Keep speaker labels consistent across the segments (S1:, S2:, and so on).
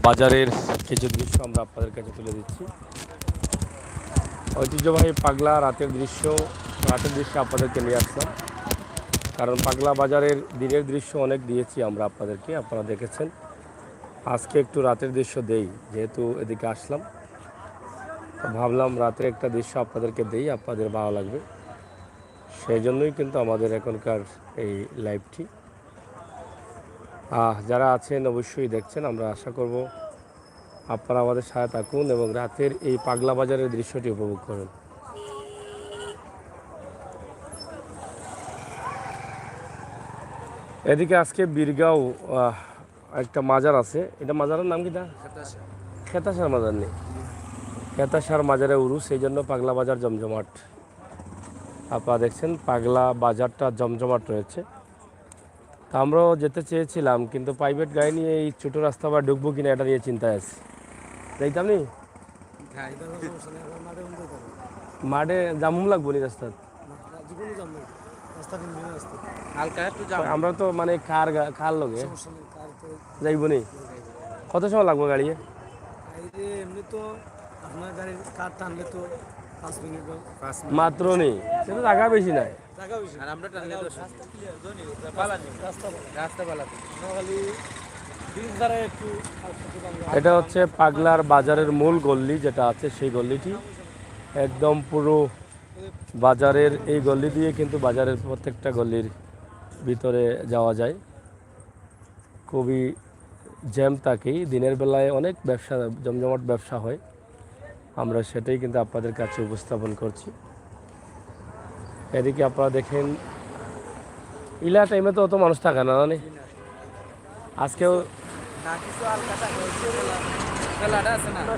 S1: বাজারের কিছু দৃশ্য আমরা আপনাদের কাছে তুলে দিচ্ছি। ঐতিহ্যবাহী পাগলা রাতের দৃশ্য আপনাদেরকে নিয়ে আসলাম, কারণ পাগলা বাজারের দিনের দৃশ্য অনেক দিয়েছি আমরা আপনাদেরকে, আপনারা দেখেছেন। আজকে একটু রাতের দৃশ্য দেই, যেহেতু এদিকে আসলাম, ভাবলাম রাতের একটা দৃশ্য আপনাদেরকে দেই, আপনাদের ভালো লাগবে। সেই জন্যই কিন্তু আমাদের এখনকার এই লাইভটি। যারা আছেন অবশ্যই দেখছেন, আমরা আশা করব আপনারা আমাদের সাথে থাকুন এবং রাতের এই পাগলা বাজারের দৃশ্যটি উপভোগ করুন। এদিকে আজকে বীরগাঁও একটা মাজার আছে, এটা মাজারের নাম কি? খেতাসার মাজার নেই, খেতাসার মাজারে উরুস, সেই জন্য পাগলা বাজার জমজমাট। আপনারা দেখছেন পাগলা বাজারটা জমজমাট রয়েছে। তা আমরাও যেতে চেয়েছিলাম, কিন্তু প্রাইভেট গাড়ি নিয়ে এই ছোটো রাস্তা বা ঢুকবো কিনা এটা নিয়ে চিন্তায় আছি। যাইতাম নি মাঠে জামুম লাগবো নি রাস্তা, আমরা তো মানে কার লগে যাইব নি। কত সময় লাগবো গাড়ি?
S2: এমনি তো আপনার গাড়ির কার টানলে তো 5 মিনিট
S1: মাত্র নেই, সেটা জায়গা বেশি নাই। এটা হচ্ছে পাগলার বাজারের মূল গল্লি যেটা আছে, সেই গল্লিটি একদম পুরো বাজারের এই গল্লি দিয়ে কিন্তু বাজারের প্রত্যেকটা গল্লির ভিতরে যাওয়া যায়। খুবই জ্যাম থাকেই, দিনের বেলায় অনেক ব্যবসা, জমজমাট ব্যবসা হয়, আমরা সেটাই কিন্তু আপনাদের কাছে উপস্থাপন করছি। এদিকে আপনারা দেখেন ইলা টাইমে তো অত মানুষ থাকে না, জানি আজকেও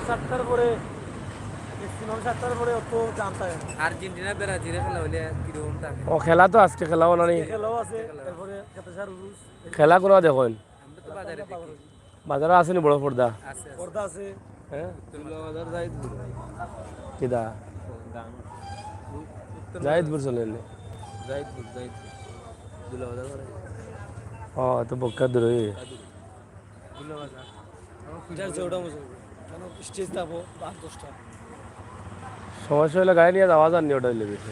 S1: 7টার পরে
S2: আর্জেন্টিনা ব্রাজিলে খেলা হলে কিরকম থাকে?
S1: ও খেলা তো আজকে খেলাও না, খেলা কোনো দেখেন বাজারে আসেনি বড় পর্দা
S2: আছে।
S1: হ্যাঁ কিদা জাহিদপুর চলেন ও তো বক্কা দূর সমস্যা হলে গাড়ি নিয়ে যাওয়া যাননি, ওটা হইলে বেশি।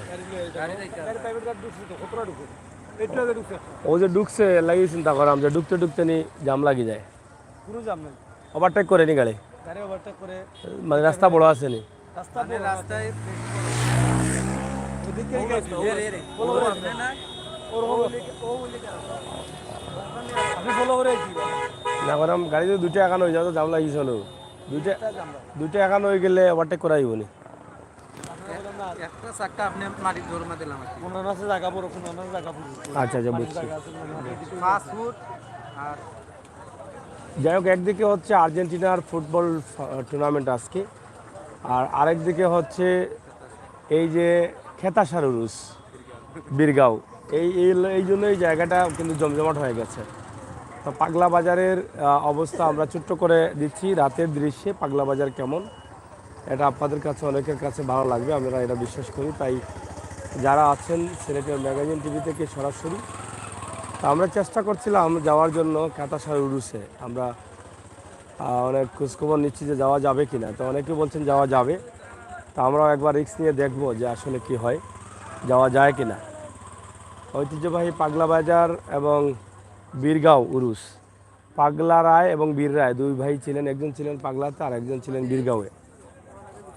S1: ও যে ঢুকছে লাগিয়ে চিন্তা করাম যে ঢুকতে ঢুকতে নি জাম লাগি যায়,
S2: কোনো জাম নাই,
S1: ওভারটেক করে নি গাড়ি
S2: ওভারটেক করে,
S1: মানে রাস্তা বড় আছে নি,
S2: রাস্তায়
S1: না করাম গাড়ি তো দুইটা একান হয়ে যাও তো জাম লাগিয়েছিল, দুইটা একান হয়ে গেলে ওভারটেক করা যাইব নি। আচ্ছা আচ্ছা বুঝছি। যাই হোক, একদিকে হচ্ছে আর্জেন্টিনার ফুটবল টুর্নামেন্ট আজকে, আর আরেকদিকে হচ্ছে এই যে খেতাসার উরুস বীরগাঁও, এই জন্য এই জায়গাটা কিন্তু জমজমাট হয়ে গেছে। তো পাগলা বাজারের অবস্থা আমরা ছোট্ট করে দিচ্ছি, রাতের দৃশ্যে পাগলা বাজার কেমন, এটা আপনাদের কাছে অনেকের কাছে ভালো লাগবে, আমরা এটা বিশ্বাস করি। তাই যারা আছেন সিলেটের ম্যাগাজিন টিভি থেকে সরাসরি, তা আমরা চেষ্টা করছিলাম যাওয়ার জন্য খেতাসার উরুসে। আমরা অনেক খোঁজখবর নিচ্ছি যে যাওয়া যাবে কি না, তো অনেকে বলছেন যাওয়া যাবে, তা আমরাও একবার রিস্ক নিয়ে দেখব যে আসলে কি হয়, যাওয়া যায় কি না। ঐতিহ্যবাহী পাগলা বাজার এবং বীরগাঁও উরুস, পাগলা রায় এবং বীর রায় দুই ভাই ছিলেন, একজন ছিলেন পাগলাতে আর একজন ছিলেন বীরগাঁওয়ে,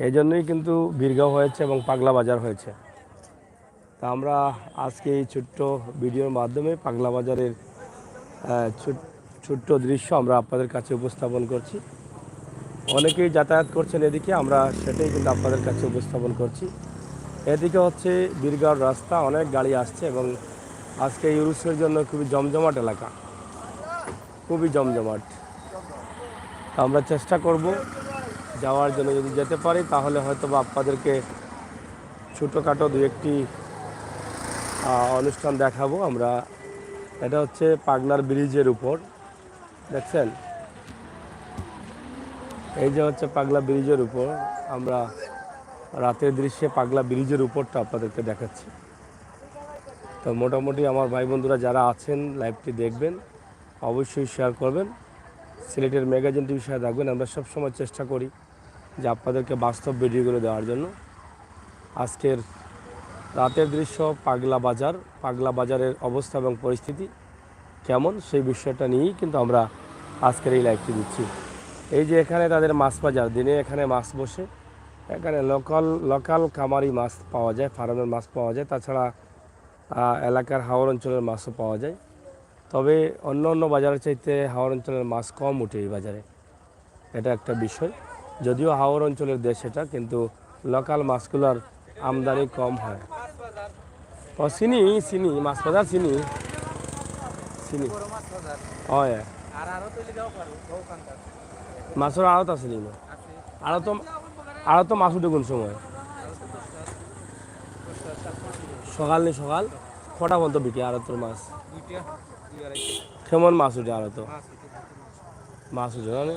S1: এই জন্যই কিন্তু বীরগাঁও হয়েছে এবং পাগলা বাজার হয়েছে। তা আমরা আজকে এই ছোট্ট ভিডিওর মাধ্যমে পাগলা বাজারের ছোট্ট দৃশ্য আমরা আপনাদের কাছে উপস্থাপন করছি। অনেকেই যাতায়াত করছেন এদিকে, আমরা সেটাই কিন্তু আপনাদের কাছে উপস্থাপন করছি। এদিকে হচ্ছে বীরগাঁওর রাস্তা, অনেক গাড়ি আসছে এবং আজকে ইউরুসের জন্য খুবই জমজমাট এলাকা, খুবই জমজমাট। আমরা চেষ্টা করব যাওয়ার জন্য, যদি যেতে পারি তাহলে হয়তো বা আপনাদেরকে ছোটোখাটো দু একটি অনুষ্ঠান দেখাবো আমরা। এটা হচ্ছে পাগলার ব্রিজের উপর, দেখছেন এই যে হচ্ছে পাগলা ব্রিজের উপর, আমরা রাতের দৃশ্যে পাগলা ব্রিজের উপরটা আপনাদেরকে দেখাচ্ছি। তো মোটামুটি আমার ভাই বন্ধুরা যারা আছেন লাইভটি দেখবেন, অবশ্যই শেয়ার করবেন, সিলেটের ম্যাগাজিন টিভির সাথে থাকবেন। আমরা সবসময় চেষ্টা করি যে আপনাদেরকে বাস্তব ভিডিওগুলো দেওয়ার জন্য। আজকের রাতের দৃশ্য পাগলা বাজারের অবস্থা এবং পরিস্থিতি কেমন সেই বিষয়টা নিয়েই কিন্তু আমরা আজকের এই লাইভটি দিচ্ছি। এই যে এখানে তাদের মাছ বাজার, দিনে এখানে মাছ বসে, এখানে লোকাল কামারি মাছ পাওয়া যায়, ফার্মের মাছ পাওয়া যায়, তাছাড়া এলাকার হাওর অঞ্চলের মাছও পাওয়া যায়। তবে অন্য অন্য বাজারের চাইতে হাওর অঞ্চলের মাছ কম ওঠে এই বাজারে, এটা একটা বিষয়। যদিও হাওর অঞ্চলের দেশ এটা, কিন্তু লোকাল মাছগুলোর আমদানি কম হয়। ও চিনি মাছ বাজার চিনি হয়। মাছের আড়ত আছে নি? আড়ত মাছ উঠে কোন সময়? সকাল কটা পর্যন্ত বিকে আড়তর মাছ? কেমন মাছ উঠে আড়ত? মাছ উঠে না?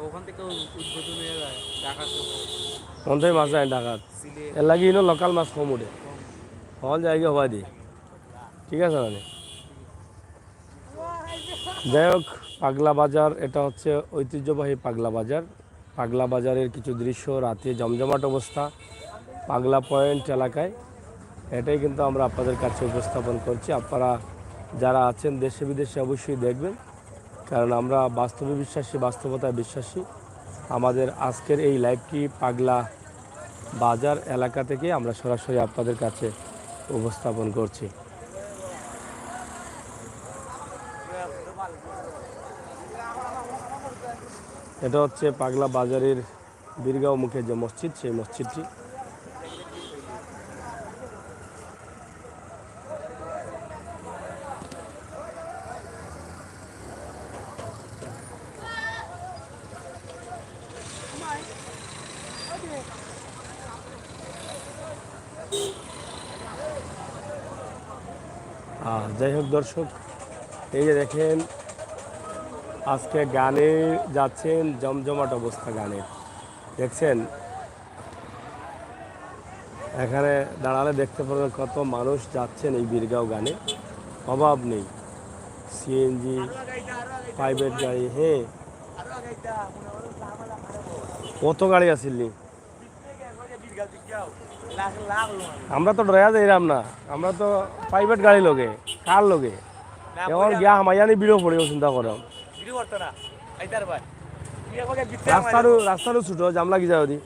S1: ওখান মাছ যায় ঢাকাত, এর লাগে লোকাল মাছ কম উঠে, হল জায়গা হওয়া দি। ঠিক আছে মানে, যাই হোক, পাগলা বাজার এটা হচ্ছে ঐতিহ্যবাহী পাগলা বাজারের কিছু দৃশ্য, রাতে জমজমাট অবস্থা পাগলা পয়েন্ট এলাকায়, এটাই কিন্তু আমরা আপনাদের কাছে উপস্থাপন করছি। আপনারা যারা আছেন দেশে বিদেশে অবশ্যই দেখবেন, কারণ আমরা বাস্তবতায় বিশ্বাসী। আমাদের আজকের এই লাইভটি পাগলা বাজার এলাকা থেকে আমরা সরাসরি আপনাদের কাছে উপস্থাপন করছি। এটা হচ্ছে পাগলা বাজারের বীরগাঁও মুখে যে মসজিদ, সেই মসজিদটি। যাই হোক দর্শক, এই যে দেখেন আজকে গানে যাচ্ছেন, জমজমাট অবস্থা গানের, দেখছেন। এখানে দাঁড়ালে দেখতে পারবেন কত মানুষ যাচ্ছেন এই বীরগাঁও গানে, অভাব নেই। সিএনজি, প্রাইভেট গাড়ি, হ্যাঁ কত গাড়ি আসিলি। আমরা তো ড্রাইভার যাইলাম না, আমরা তো প্রাইভেট গাড়ি লোকে, কার লোকে এখন গিয়া হামাইয়ানি বিড়ো পড়েও চিন্তা করো। রাস্তারও ছোট, জাম লাগি যায় ওদি,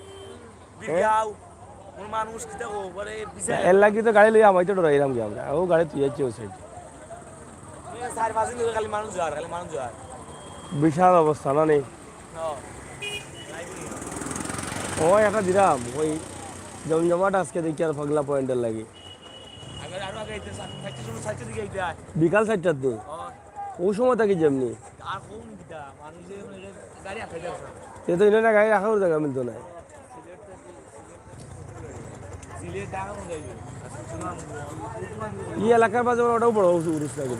S1: এর লাগি তো গাড়ি লইয়া আমাই তো ডরাইলাম গিয়ে আমরা, ও গাড়ি তুই যাচ্ছি ও সাইড। বিশাল অবস্থা না নেই। ও একটা দিলাম ওই জমজমাট আজকে দেখি আর পাগলা পয়েন্টের লাগে বিকাল 4টার দিন, ওই সময় থাকি যেমনি এ তো না গাড়ি রাখার জায়গা মিলতো না। ই এলাকার বাজার ওটাও বড় উড়িস লাগে।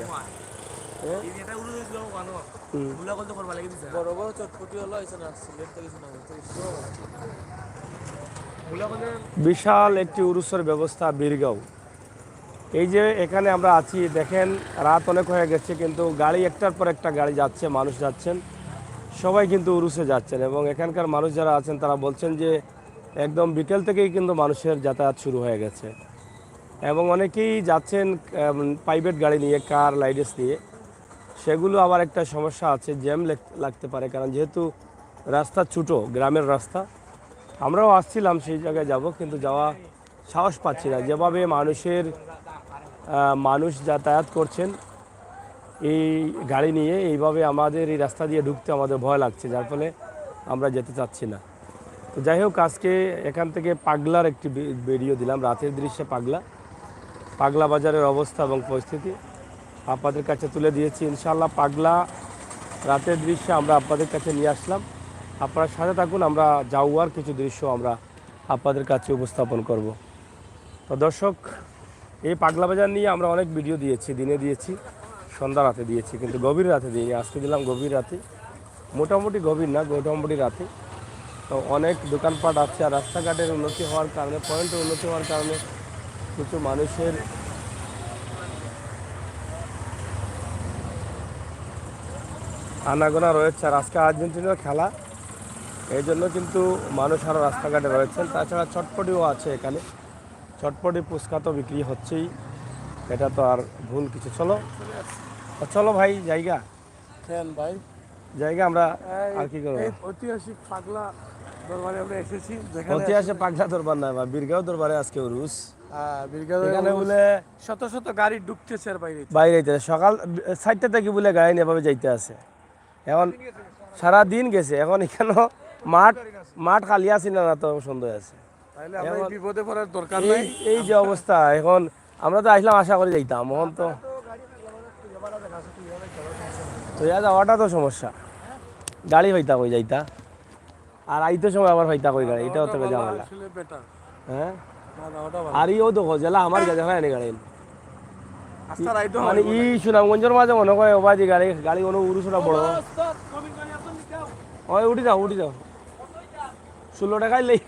S1: বিশাল একটি উরুসের ব্যবস্থা বীরগাঁও। এই যে এখানে আমরা আছি, দেখেন রাত অনেক হয়ে গেছে, কিন্তু গাড়ি একটার পর একটা গাড়ি যাচ্ছে, মানুষ যাচ্ছেন, সবাই কিন্তু উরুসে যাচ্ছেন। এবং এখানকার মানুষ যারা আছেন তারা বলছেন যে একদম বিকেল থেকেই কিন্তু মানুষের যাতায়াত শুরু হয়ে গেছে, এবং অনেকেই যাচ্ছেন প্রাইভেট গাড়ি নিয়ে, কার লাইডেস নিয়ে। সেগুলো আবার একটা সমস্যা আছে, জ্যাম লাগতে পারে, কারণ যেহেতু রাস্তা ছোটো, গ্রামের রাস্তা। আমরাও আসছিলাম সেই জায়গায় যাব, কিন্তু যাওয়া সাহস পাচ্ছি না। যেভাবে মানুষ যাতায়াত করছেন এই গাড়ি নিয়ে, এইভাবে আমাদের এই রাস্তা দিয়ে ঢুকতে আমাদের ভয় লাগছে, যার ফলে আমরা যেতে চাচ্ছি না। তো যাই হোক, আজকে এখান থেকে পাগলার একটি ভিডিও দিলাম, রাতের দৃশ্যে পাগলা বাজারের অবস্থা এবং পরিস্থিতি আপনাদের কাছে তুলে দিয়েছি। ইনশাআল্লাহ পাগলা রাতের দৃশ্য আমরা আপনাদের কাছে নিয়ে আসলাম। আপনারা সাথে থাকুন, আমরা যাওয়ার কিছু দৃশ্য আমরা আপনাদের কাছে উপস্থাপন করব। তো দর্শক, এই পাগলা বাজার নিয়ে আমরা অনেক ভিডিও দিয়েছি, দিনে দিয়েছি, সন্ধ্যা রাতে দিয়েছি, কিন্তু গভীর রাতে দিইনি। আজকে দিলাম গভীর রাতে, মোটামুটি গভীর না, মোটামুটি রাতে। তো অনেক দোকানপাট আছে, আর রাস্তাঘাটের উন্নতি হওয়ার কারণে, পয়েন্টের উন্নতি হওয়ার কারণে কিছু মানুষের আনাগোনা রয়েছে। আর আজকে আর্জেন্টিনার খেলা, এই জন্য কিন্তু মানুষ আরও রাস্তাঘাটে রয়েছেন। তাছাড়া চটপটিও আছে এখানে, চটপটি ফুচকা তো বিক্রি হচ্ছেই, এটা তো আর ভুল কিছু। চলো চলো ভাই, জায়গা
S2: কেন ভাই?
S1: জায়গা আমরা আর কি করবো।
S2: ঐতিহাসিক পাগলা দরবারে আমরা এসেছি, যেখানে
S1: ইতিহাসে পাগলা দরবার না বা বীরগাঁও দরবারে আজকে উরুস। এখানে
S2: বীরগাঁও
S1: বলে
S2: শত শত গাড়ি ঢুকতেছে আর বাইরে।
S1: বাইরে যাইতে সকাল 4টা থেকে বলে গাড়ি এভাবে যাইতে আছে। এখন সারা দিন গেছে, এখন এখানে মাঠ মাঠ খালি আছে না, তো সুন্দর আছে।
S2: তাহলে আমরা এই বিপদে পড়ার দরকার
S1: এই
S2: নাই।
S1: এই যে অবস্থা, এখন আমরা তো আসলাম আশা করে যাইতাম, এখন তো যাওয়াটা তো সমস্যা। গাড়ি হইতা কই যাইতা, আর আইতে সময় আবার হইতা কই গাড়ি, এটাও তো ঝামেলা।
S2: আসলে বেটার
S1: হ্যাঁ,
S2: না যাওয়াটা ভালো।
S1: আর ইও দেখো জেলা আমার কাছে হয় না গাড়ি,
S2: আস্তা রাইতো
S1: মানে সুনামগঞ্জের মাঝে মনে করে ওবাজি গাড়ি গাড়ি কোনো উড়ুসুরা বড় হয়। উঠি যাও 16 টাকায় লেই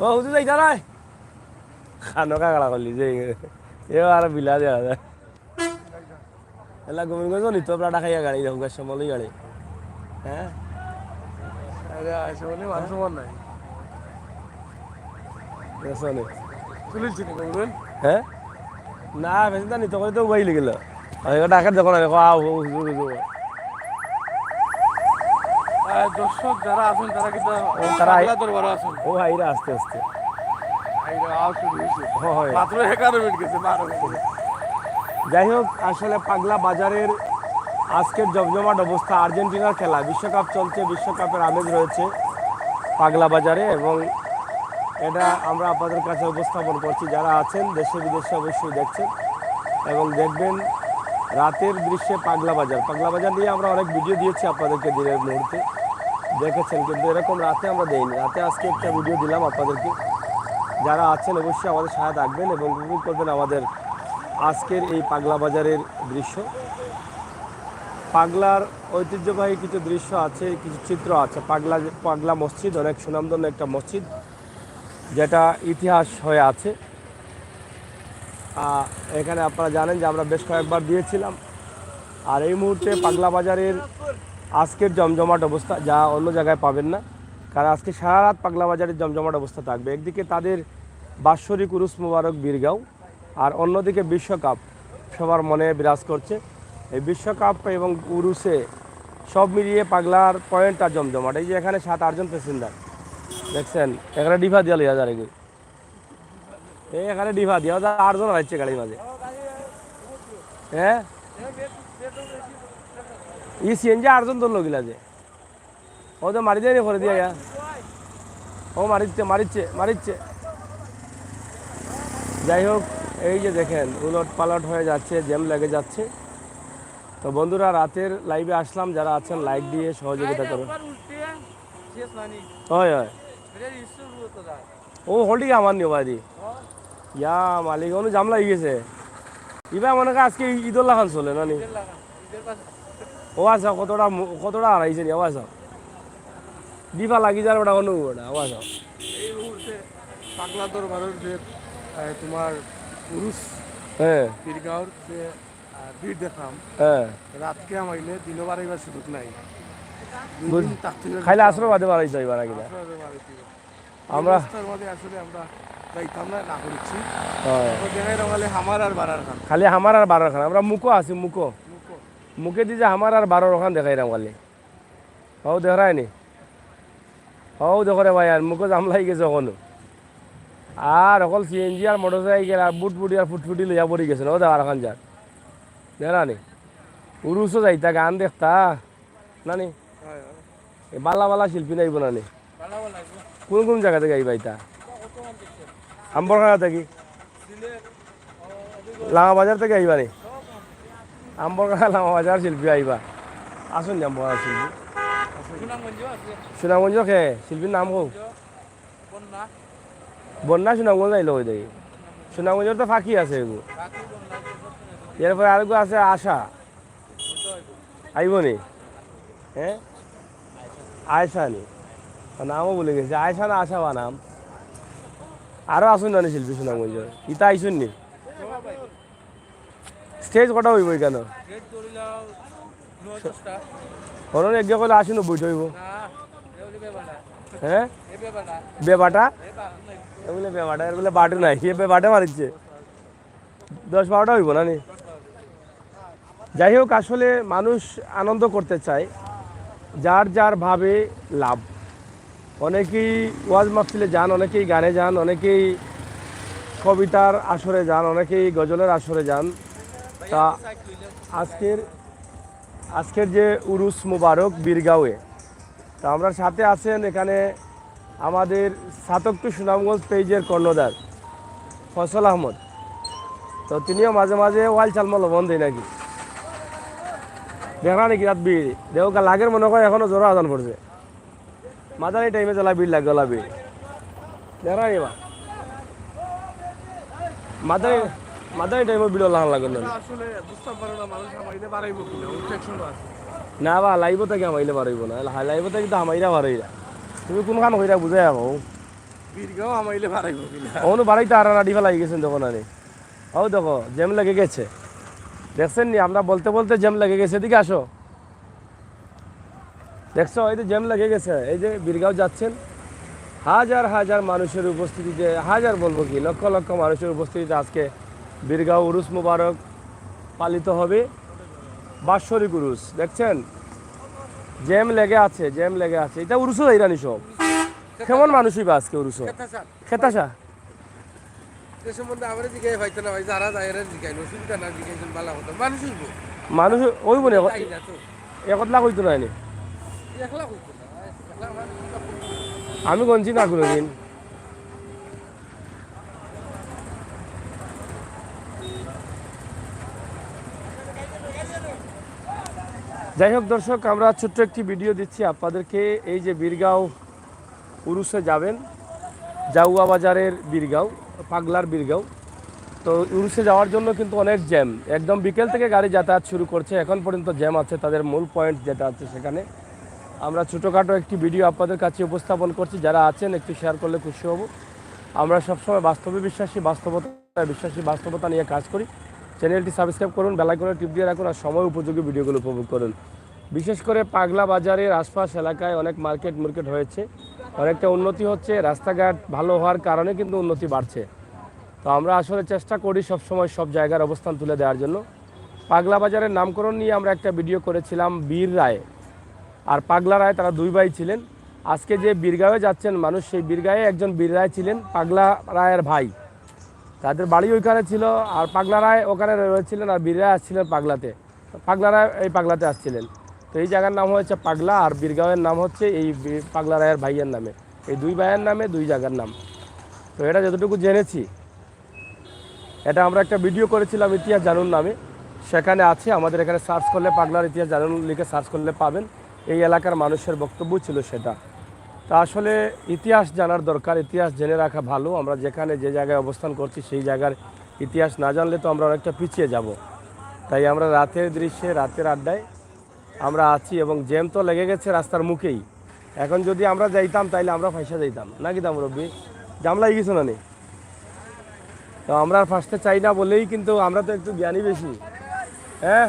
S1: ও উঠি যাইতা নাই খানো কাগড়া করলি যে এ আর বিলা দেওয়া যায় এলা গোবিন্দগঞ্জ নিত প্রাটা খাইয়া গাড়ি যাও গাছ সমলই গাড়ি। হ্যাঁ,
S2: আরে আইসো বলে মানুষ মন নাই। চলিস নি বলবেন?
S1: হ্যাঁ, না বেশি তা নিত করে তো বাইলে গেল ডাকার যখন
S2: দর্শক যারা আছেন তারা কিন্তু
S1: তারা
S2: পাগলা দরবারে আছেন।
S1: ও হাইরা আস্তে আস্তে
S2: আইরা আওয়াজ শুরু হয়েছে।
S1: হয়।
S2: মাত্র 11 মিনিট গেছে, 12 মিনিট।
S1: যাই হোক, আসলে পাগলা বাজারের আজকের জমজমাট অবস্থা। আর্জেন্টিনার খেলা, বিশ্বকাপ চলছে, বিশ্বকাপের আমেজ রয়েছে পাগলা বাজারে, এবং এটা আমরা আপনাদের কাছে উপস্থাপন করছি। যারা আছেন দেশে বিদেশে অবশ্যই দেখছেন এবং দেখবেন। রাতের দৃশ্যে পাগলা বাজার নিয়ে আমরা অনেক ভিডিও দিয়েছি আপনাদেরকে, দিনের মুহূর্তে দেখেছেন, কিন্তু এরকম রাতে আমরা দেইনি। রাতে আজকে একটা ভিডিও দিলাম আপনাদেরকে। যারা আছেন অবশ্যই আমাদের সাথে থাকবেন এবং উপভোগ করবেন আমাদের আজকের এই পাগলা বাজারের দৃশ্য। পাগলার ঐতিহ্যবাহী কিছু দৃশ্য আছে, কিছু চিত্র আছে। পাগলা মসজিদ অনেক সুনামধন্য একটা মসজিদ, যেটা ইতিহাস হয়ে আছে। এখানে আপনারা জানেন যে আমরা বেশ কয়েকবার দিয়েছিলাম। আর এই মুহূর্তে পাগলা বাজারের আজকের জমজমাট অবস্থা, যা অন্য জায়গায় পাবেন না, কারণ আজকে সারা রাত পাগলা বাজারের জমজমাট অবস্থা থাকবে। একদিকে তাদের বাৎসরিক উরুস মুবারক বীরগাঁও, আর অন্যদিকে বিশ্বকাপ সবার মনে বিরাজ করছে। এই বিশ্বকাপ এবং উরুসে সব মিলিয়ে পাগলার পয়েন্টটা জমজমাট। এই যে এখানে 7-8 জন প্যাসেঞ্জার দেখছেন, এখানে ডিভা দিয়া লইয়া যার এগুলো, এই এখানে ডিভা দিয়া 8 জন আসছে গাড়ির মাঝে। হ্যাঁ, ই সিএনজি 8 জন ধরলো গিলা যে ও তো মারি দেয়নি করে দিয়া, ও মারিচ্ছে। যাই হোক, এই যে দেখেন উলট পালট হয়ে যাচ্ছে, জ্যাম লেগে যাচ্ছে। তো বন্ধুরা, রাতের লাইভে আসলাম, যারা আছেন লাইক দিয়ে সহযোগিতা করুন। হয় ও হলটি আমার নিও বাড়ি ইয়া মালিক অনু জাম লাগি গেছে। ইবা মনে হয় আজকে ঈদুল্লাহ খান চলে নানি। ও আচ্ছা, কতটা হারাইছে নি? ও আচ্ছা, দিবা লাগি যার ওটা অনু ওটা। ও আচ্ছা,
S2: এই মুহূর্তে পাগলা দরবারের যে তোমার পুরুষ
S1: হ্যাঁ
S2: বীরগাঁওর যে ভিড় দেখলাম,
S1: হ্যাঁ,
S2: রাতকে আমাইলে দিনও বাড়াইবার সুযোগ নাই।
S1: খাইলে আসলে বাদে বাড়াইতে হইবার কিনা আমরা
S2: আসলে আমরা যাইতাম না, না করছি।
S1: হয়।
S2: দেখাই রঙালে হামার আর বাড়ার খান।
S1: খালি হামার আর 12 খান, আমরা মুখো আছি, মুখে দিয়ে যে হামার আর 12 খান দেখাই রাম খালি। হও দেখায় নি, হও দেখো রে ভাই, আর মুখো জাম লাগি গেছে ওখানে। আর অকল সিএনজি আর মোটর সাইকেল আর বুটবুটি আর ফুটফুটি লইয়া পড়ি গেছে। ও দেখা খান যার দেখা নি উরুসও যাইতা, গান দেখতা নানি। বালা শিল্পী নাইব নানি, কোন জায়গা থেকে আইবা? ইতা আম্বরখানা থেকে, লামা বাজার থেকে আইবা নি? আম্বরখানা লামা বাজার শিল্পী আইবা, আসুন নি আম্বরখানা শিল্পী। সুনামগঞ্জ খে শিল্পীর নাম হোক বন্যা, সুনামগঞ্জ আইলো ওই দেখি। সুনামগঞ্জের তো ফাঁকি আছে এগু, এরপরে আরেকু আছে আশা, আইব নি? হ্যাঁ, আয়সা নি, নামও বলে গেছে, আয়সা না আশা বা নাম। আরো আসুন না শিল্পী সুনামগঞ্জের, ইতা আইসুন নি? স্টেজ কটা হইব কেন
S2: রেট ধরিলাও 9-10টা
S1: হরণ এক কইলে 80-90 হইব
S2: না এগুলি বেবাটা
S1: হ্যাঁ
S2: এ বেবাটা
S1: বেবাটা
S2: বেবা নাই
S1: এগুলো বেবাটা এর বলে বাটে নাই এ বেবাটে মারিচ্ছে 10-12টা হইব না নি যাই হোক আসলে মানুষ আনন্দ করতে চায় যার যার ভাবে লাভ অনেকেই ওয়াজ মাহফিলে যান অনেকেই গানে যান অনেকেই কবিতার আসরে যান অনেকেই গজলের আসরে যান তা আজকের যে উরুস মুবারক বীরগাঁওয়ে তা আমরা সাথে আছেন এখানে আমাদের সাতকটু সুনামগঞ্জ পেজের কর্ণধার ফসল আহমদ তো তিনিও মাঝে মাঝে ওয়াইল চালমা লবণ দেয় নাকি দেখা নাকি রাত বিড় দেহ লাগের মনে হয় এখনো জোর আদান পড়ছে মাঝারি টাইমে জ্বালা বিড় লাগে গলা বিড় দেখা নিবা মাঝারি টাইমে বিড় লাগান লাগে না
S2: আসলে বুঝতে পারে না মানুষ আমাইতে পারাইব কিনা ইনফেকশন আছে
S1: না বা লাইব থেকে হামাইলে পারইব না লাইব থেকে কিন্তু হামাইরা পারইরা তুমি কোনখান হইরা বুঝাই আহো
S2: বীরগাঁও আমাইলে পারাইব কিনা
S1: অনু বাড়াইতে আর নাড়ি ফেলা গেছেন তখন আনি ও দেখো জ্যাম লেগে গেছে দেখছেন নি আমরা বলতে বলতে জ্যাম লেগে গেছে এদিকে আসো দেখছো এই যে জ্যাম লেগে গেছে এই যে বীরগাঁও যাচ্ছেন হাজার হাজার মানুষের উপস্থিতিতে হাজার বলবো কি লক্ষ লক্ষ মানুষের উপস্থিতিতে আজকে বীরগাঁও উরুস মুবারক পালিত হবে বাৎসরিক উরুস দেখছেন জ্যাম লেগে আছে এটা উরুসও ইরানি সব কেমন মানুষই বা আজকে উরুসও খেতাসা
S2: এ সম্বন্ধে আমরা জিজ্ঞাসা পাইতো না ভাই যারা যায় এরা জিজ্ঞাসা অসুবিধা না জিজ্ঞাসা ভালো হতো মানুষ হইব
S1: মানুষ ওইব না
S2: তাই না তো
S1: একত লাখ হইতো না এনে
S2: একলা হইতো না একলা আমার
S1: আমি গঞ্জি না কোনোদিন যাই হোক দর্শক আমরা ছোট্ট একটি ভিডিও দিচ্ছি আপনাদেরকে এই যে বীরগাঁও উরুসে যাবেন জাউয়া বাজারের বীরগাঁও পাগলার বীরগাঁও তো উরুসে যাওয়ার জন্য কিন্তু অনেক জ্যাম একদম বিকেল থেকে গাড়ি যাতায়াত শুরু করছে এখন পর্যন্ত জ্যাম আছে তাদের মূল পয়েন্ট যেটা আছে সেখানে আমরা ছোটোখাটো একটি ভিডিও আপনাদের কাছে উপস্থাপন করছি যারা আছেন একটু শেয়ার করলে খুশি হব আমরা সবসময় বাস্তবে বিশ্বাসী বাস্তবতা নিয়ে কাজ করি চ্যানেলটি সাবস্ক্রাইব করুন বেল আইকনে টিপ দিয়ে রাখুন আর সময় উপযোগী ভিডিওগুলো উপভোগ করুন বিশেষ করে পাগলা বাজারের আশপাশ এলাকায় অনেক মার্কেট হয়েছে অনেকটা উন্নতি হচ্ছে রাস্তাঘাট ভালো হওয়ার কারণে কিন্তু উন্নতি বাড়ছে তো আমরা আসলে চেষ্টা করি সবসময় সব জায়গার অবস্থান তুলে দেওয়ার জন্য পাগলা বাজারের নামকরণ নিয়ে আমরা একটা ভিডিও করেছিলাম বীর রায় আর পাগলা রায় তারা দুই ভাই ছিলেন আজকে যে বীরগাঁওয়ে যাচ্ছেন মানুষ সেই বীরগাঁয়ে একজন বীর রায় ছিলেন পাগলা রায়ের ভাই তাদের বাড়ি ওইখানে ছিল আর পাগলা রায় ওখানে রয়েছিলেন আর বীর রায় আসছিলেন পাগলাতে পাগলা রায় এই পাগলাতে আসছিলেন তো এই জায়গার নাম হচ্ছে পাগলা আর বীরগাঁওয়ের নাম হচ্ছে এই পাগলা রায়ের ভাইয়ের নামে এই দুই ভাইয়ের নামে দুই জায়গার নাম তো এটা যতটুকু জেনেছি এটা আমরা একটা ভিডিও করেছিলাম ইতিহাস জানুন নামে সেখানে আছে আমাদের এখানে সার্চ করলে পাগলার ইতিহাস জানুন লিখে সার্চ করলে পাবেন এই এলাকার মানুষের বক্তব্য ছিল সেটা তা আসলে ইতিহাস জানার দরকার ইতিহাস জেনে রাখা ভালো আমরা যেখানে যে জায়গায় অবস্থান করছি সেই জায়গার ইতিহাস না জানলে তো আমরা অনেকটা পিছিয়ে যাব তাই আমরা রাতের দৃশ্যে রাতের আড্ডায় আমরা আছি এবং জ্যাম তো লেগে গেছে রাস্তার মুখেই এখন যদি আমরা যাইতাম তাইলে আমরা ফাইসা যাইতাম নাকি দাম রব্বি জাম লাগি কিছু না নেই তো আমরা ফার্স্টে চাই না বলেই কিন্তু আমরা তো একটু জ্ঞানী বেশি হ্যাঁ